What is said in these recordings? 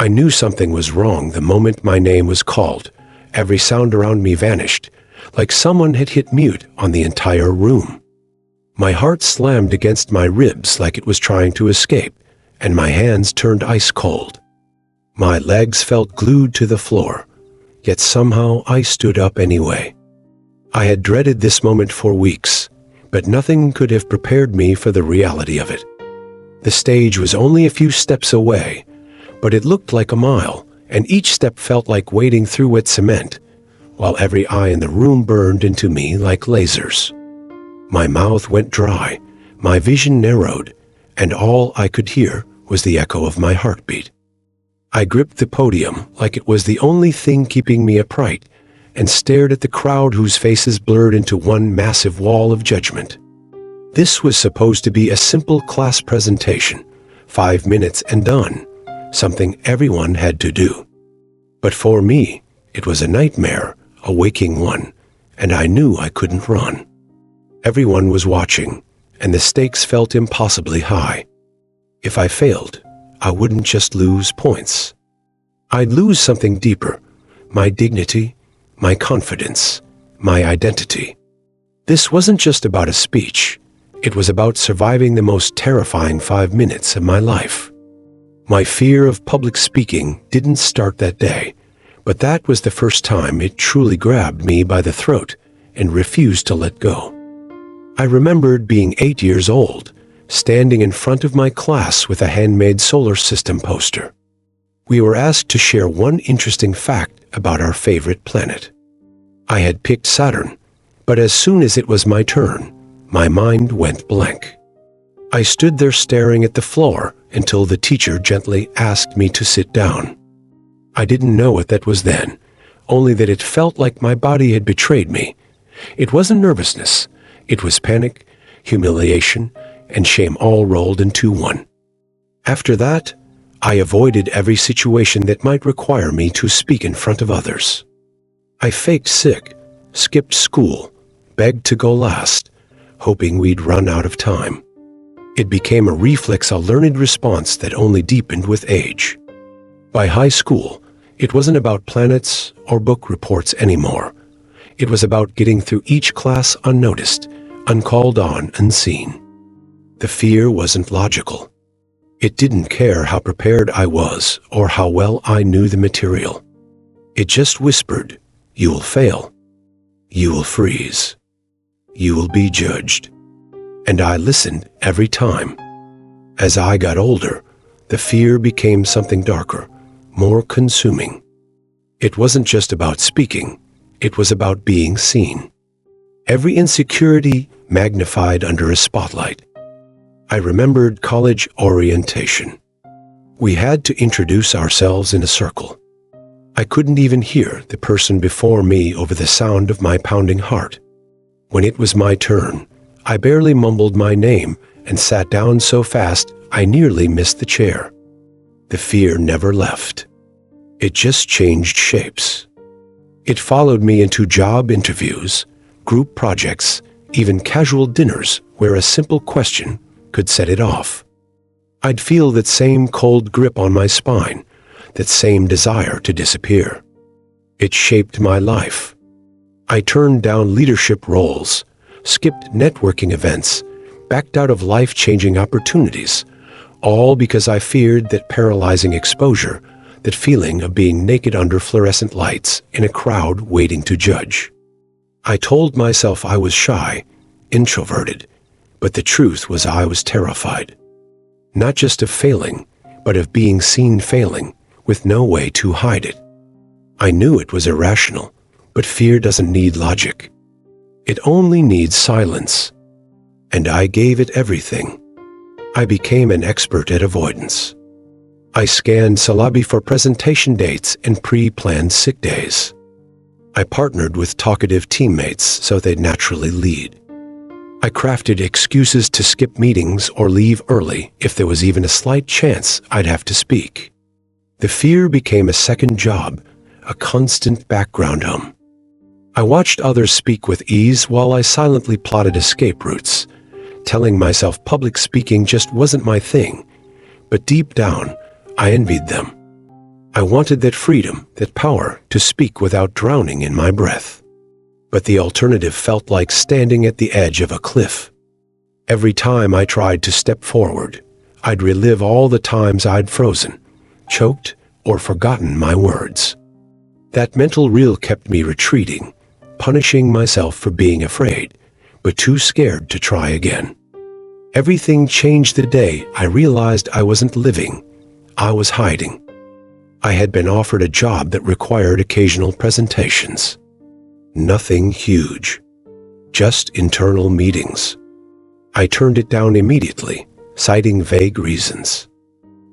I knew something was wrong the moment my name was called. Every sound around me vanished, like someone had hit mute on the entire room. My heart slammed against my ribs like it was trying to escape, and my hands turned ice cold. My legs felt glued to the floor, yet somehow I stood up anyway. I had dreaded this moment for weeks, but nothing could have prepared me for the reality of it. The stage was only a few steps away, but it looked like a mile, and each step felt like wading through wet cement, while every eye in the room burned into me like lasers. My mouth went dry, my vision narrowed, and all I could hear was the echo of my heartbeat. I gripped the podium like it was the only thing keeping me upright, and stared at the crowd whose faces blurred into one massive wall of judgment. This was supposed to be a simple class presentation, 5 minutes and done, something everyone had to do. But for me, it was a nightmare, a waking one, and I knew I couldn't run. Everyone was watching, and the stakes felt impossibly high. If I failed, I wouldn't just lose points. I'd lose something deeper, my dignity, my confidence, my identity. This wasn't just about a speech. It was about surviving the most terrifying 5 minutes of my life. My fear of public speaking didn't start that day, but that was the first time it truly grabbed me by the throat and refused to let go. I remembered being 8 years old, standing in front of my class with a handmade solar system poster. We were asked to share one interesting fact about our favorite planet. I had picked Saturn, but as soon as it was my turn, my mind went blank. I stood there staring at the floor until the teacher gently asked me to sit down. I didn't know what that was then, only that it felt like my body had betrayed me. It wasn't nervousness. It was panic, humiliation, and shame all rolled into one. After that, I avoided every situation that might require me to speak in front of others. I faked sick, skipped school, begged to go last, hoping we'd run out of time. It became a reflex, a learned response that only deepened with age. By high school, it wasn't about planets or book reports anymore. It was about getting through each class unnoticed, uncalled on, unseen. The fear wasn't logical. It didn't care how prepared I was or how well I knew the material. It just whispered, "You will fail. You will freeze. You will be judged." And I listened every time. As I got older, the fear became something darker, more consuming. It wasn't just about speaking, it was about being seen. Every insecurity magnified under a spotlight. I remembered college orientation. We had to introduce ourselves in a circle. I couldn't even hear the person before me over the sound of my pounding heart. When it was my turn, I barely mumbled my name and sat down so fast I nearly missed the chair. The fear never left. It just changed shapes. It followed me into job interviews, group projects, even casual dinners where a simple question could set it off. I'd feel that same cold grip on my spine, that same desire to disappear. It shaped my life. I turned down leadership roles, skipped networking events, backed out of life-changing opportunities, all because I feared that paralyzing exposure, that feeling of being naked under fluorescent lights in a crowd waiting to judge. I told myself I was shy, introverted, but the truth was I was terrified. Not just of failing, but of being seen failing, with no way to hide it. I knew it was irrational, but fear doesn't need logic. It only needs silence. And I gave it everything. I became an expert at avoidance. I scanned syllabi for presentation dates and pre-planned sick days. I partnered with talkative teammates so they'd naturally lead. I crafted excuses to skip meetings or leave early if there was even a slight chance I'd have to speak. The fear became a second job, a constant background hum. I watched others speak with ease while I silently plotted escape routes, telling myself public speaking just wasn't my thing, but deep down, I envied them. I wanted that freedom, that power to speak without drowning in my breath. But the alternative felt like standing at the edge of a cliff. Every time I tried to step forward, I'd relive all the times I'd frozen, choked, or forgotten my words. That mental reel kept me retreating, punishing myself for being afraid, but too scared to try again. Everything changed the day I realized I wasn't living, I was hiding. I had been offered a job that required occasional presentations. Nothing huge, just internal meetings. I turned it down immediately, citing vague reasons.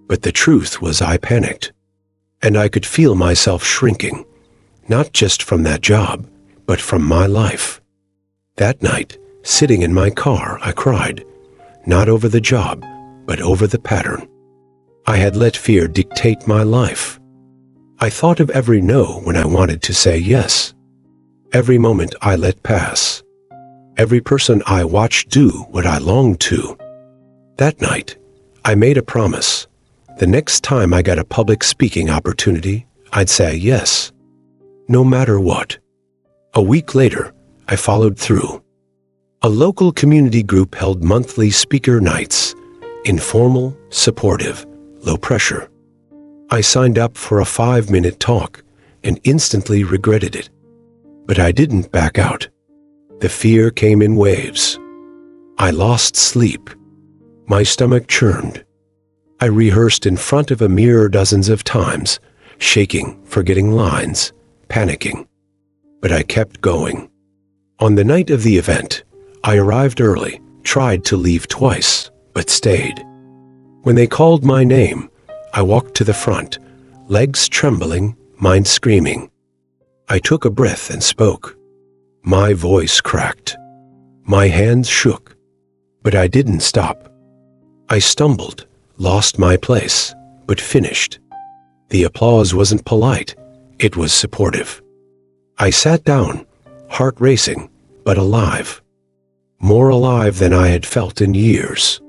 But the truth was I panicked, and I could feel myself shrinking, not just from that job, but from my life. That night, sitting in my car, I cried, not over the job, but over the pattern. I had let fear dictate my life. I thought of every no when I wanted to say yes. Every moment I let pass. Every person I watched do what I longed to. That night, I made a promise. The next time I got a public speaking opportunity, I'd say yes, no matter what. A week later, I followed through. A local community group held monthly speaker nights, informal, supportive, low pressure. I signed up for a 5-minute talk and instantly regretted it. But I didn't back out. The fear came in waves. I lost sleep. My stomach churned. I rehearsed in front of a mirror dozens of times, shaking, forgetting lines, panicking. But I kept going. On the night of the event, I arrived early, tried to leave twice, but stayed. When they called my name, I walked to the front, legs trembling, mind screaming. I took a breath and spoke. My voice cracked. My hands shook. But I didn't stop. I stumbled, lost my place, but finished. The applause wasn't polite, it was supportive. I sat down, heart racing, but alive. More alive than I had felt in years.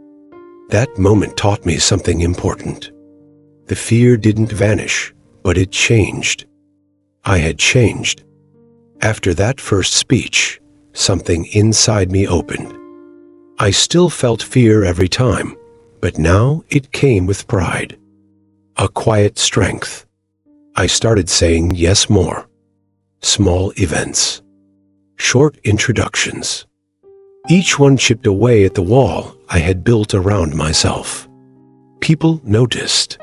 That moment taught me something important. The fear didn't vanish, but it changed. I had changed. After that first speech, something inside me opened. I still felt fear every time, but now it came with pride. A quiet strength. I started saying yes more. Small events. Short introductions. Each one chipped away at the wall I had built around myself. People noticed.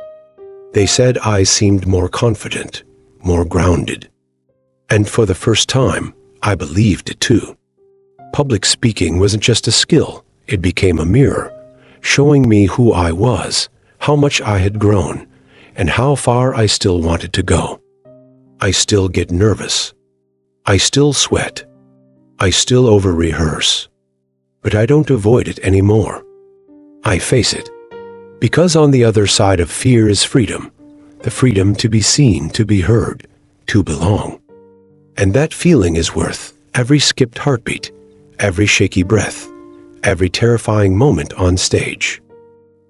They said I seemed more confident, more grounded. And for the first time, I believed it too. Public speaking wasn't just a skill, it became a mirror, showing me who I was, how much I had grown, and how far I still wanted to go. I still get nervous. I still sweat. I still over-rehearse. But I don't avoid it anymore. I face it. Because on the other side of fear is freedom, the freedom to be seen, to be heard, to belong. And that feeling is worth every skipped heartbeat, every shaky breath, every terrifying moment on stage.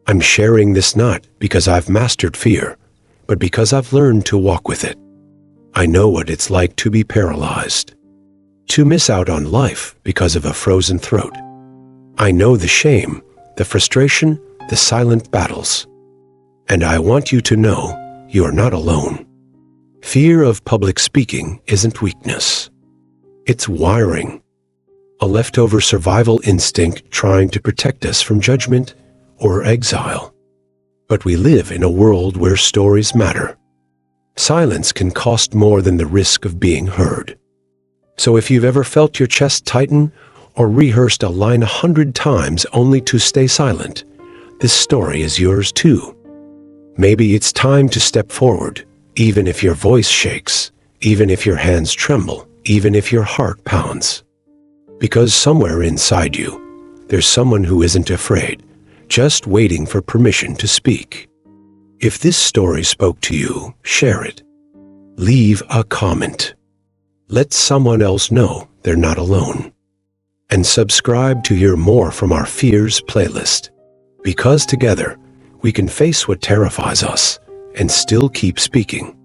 I'm sharing this not because I've mastered fear, but because I've learned to walk with it. I know what it's like to be paralyzed, to miss out on life because of a frozen throat. I know the shame, the frustration, the silent battles. And I want you to know you are not alone. Fear of public speaking isn't weakness. It's wiring. A leftover survival instinct trying to protect us from judgment or exile. But we live in a world where stories matter. Silence can cost more than the risk of being heard. So if you've ever felt your chest tighten or rehearsed a line 100 times only to stay silent, this story is yours too. Maybe it's time to step forward, even if your voice shakes, even if your hands tremble, even if your heart pounds. Because somewhere inside you, there's someone who isn't afraid, just waiting for permission to speak. If this story spoke to you, share it. Leave a comment. Let someone else know they're not alone. And subscribe to hear more from our Fears playlist. Because together, we can face what terrifies us and still keep speaking.